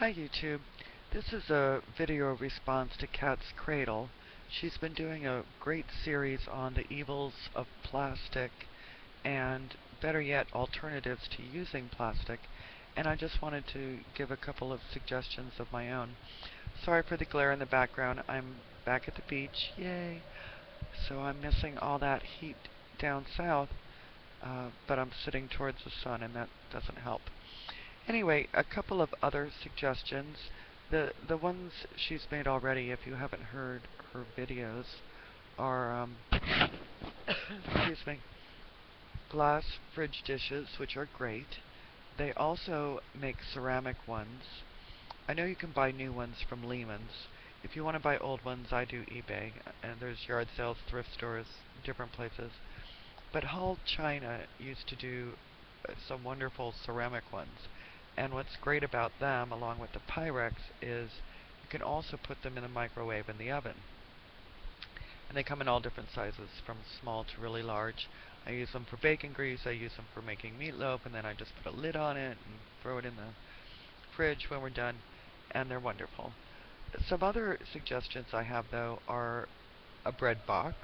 Hi YouTube. This is a video response to Katzcradul. She's been doing a great series on the evils of plastic and, better yet, alternatives to using plastic. And I just wanted to give a couple of suggestions of my own. Sorry for the glare in the background. I'm back at the beach. Yay! So I'm missing all that heat down south, but I'm sitting towards the sun and that doesn't help. Anyway, a couple of other suggestions. The ones she's made already, if you haven't heard her videos, are excuse me, glass fridge dishes, which are great. They also make ceramic ones. I know you can buy new ones from Lehman's. If you want to buy old ones, I do eBay, and there's yard sales, thrift stores, different places. But Hull China used to do some wonderful ceramic ones. And what's great about them, along with the Pyrex, is you can also put them in the microwave in the oven. And they come in all different sizes, from small to really large. I use them for bacon grease, I use them for making meatloaf, and then I just put a lid on it and throw it in the fridge when we're done, and they're wonderful. Some other suggestions I have, though, are a bread box,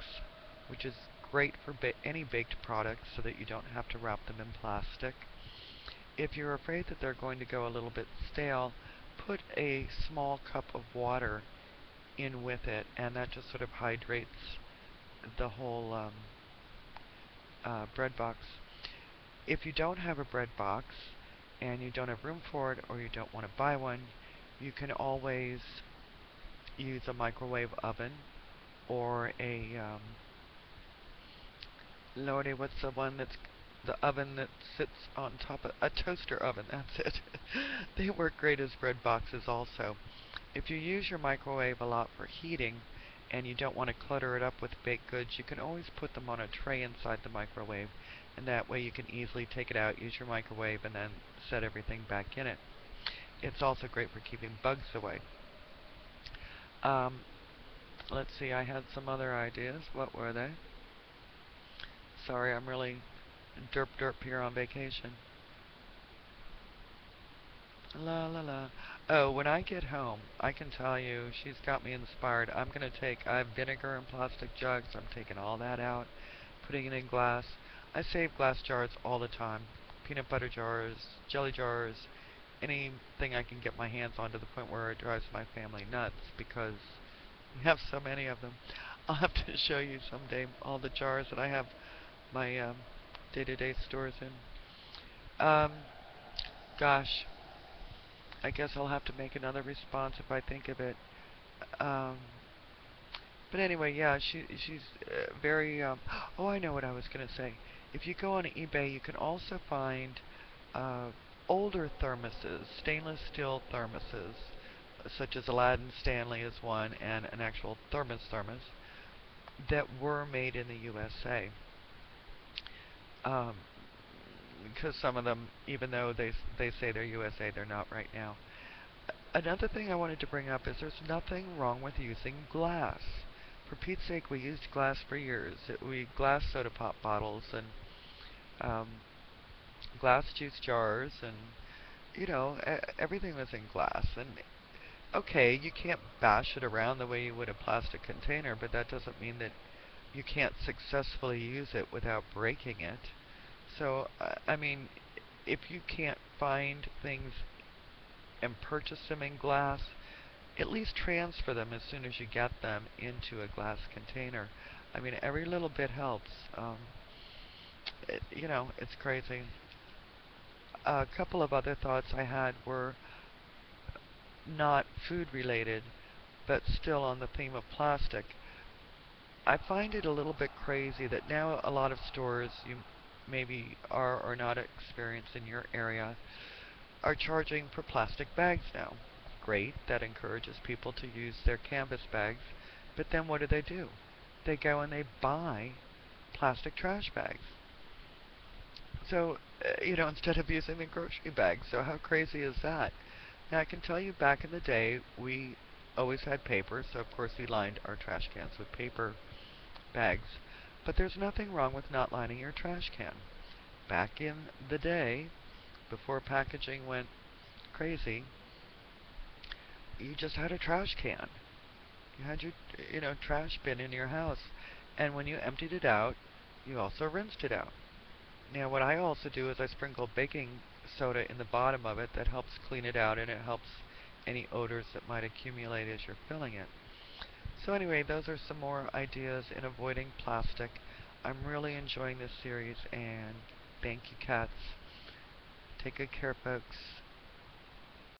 which is great for any baked products so that you don't have to wrap them in plastic. If you're afraid that they're going to go a little bit stale, put a small cup of water in with it, and that just sort of hydrates the whole bread box. If you don't have a bread box and you don't have room for it, or you don't want to buy one, you can always use a microwave oven or a Lordy, what's the one that's the oven that sits on top of a toaster oven? That's it. They work great as bread boxes also. If you use your microwave a lot for heating and you don't want to clutter it up with baked goods, you can always put them on a tray inside the microwave, and that way you can easily take it out, use your microwave, and then set everything back in it. It's also great for keeping bugs away. Let's see, I had some other ideas. What were they? Sorry, I'm really derp here on vacation. La la la. Oh, when I get home, I can tell you, she's got me inspired. I have vinegar in plastic jugs. I'm taking all that out, putting it in glass. I save glass jars all the time. Peanut butter jars, jelly jars, anything I can get my hands on, to the point where it drives my family nuts because we have so many of them. I'll have to show you someday all the jars that I have my day-to-day stores in. Gosh, I guess I'll have to make another response if I think of it. Um, but anyway, yeah, she's very. Oh, I know what I was gonna say. If you go on eBay, you can also find uh, older thermoses, stainless steel thermoses, such as Aladdin Stanley is one, and an actual thermos that were made in the USA. Um, because some of them, even though they say they're USA, they're not right now. Another thing I wanted to bring up is there's nothing wrong with using glass. For Pete's sake, we used glass for years. We glass soda pop bottles and um, glass juice jars, and everything was in glass. And okay, you can't bash it around the way you would a plastic container, but that doesn't mean that you can't successfully use it without breaking it. So, I mean, if you can't find things and purchase them in glass, at least transfer them as soon as you get them into a glass container. I mean, every little bit helps. It's crazy. A couple of other thoughts I had were not food related, but still on the theme of plastic. I find it a little bit crazy that now a lot of stores, you maybe are or not experienced in your area, are charging for plastic bags now. Great, that encourages people to use their canvas bags, but then what do? They go and they buy plastic trash bags. So, instead of using the grocery bag. So how crazy is that? Now, I can tell you back in the day, we always had paper, so of course we lined our trash cans with paper bags. But there's nothing wrong with not lining your trash can. Back in the day, before packaging went crazy, you just had a trash can. You had your, trash bin in your house. And when you emptied it out, you also rinsed it out. Now, what I also do is I sprinkle baking soda in the bottom of it. That helps clean it out and it helps any odors that might accumulate as you're filling it. So anyway, those are some more ideas in avoiding plastic. I'm really enjoying this series, and thank you, cats. Take good care, folks.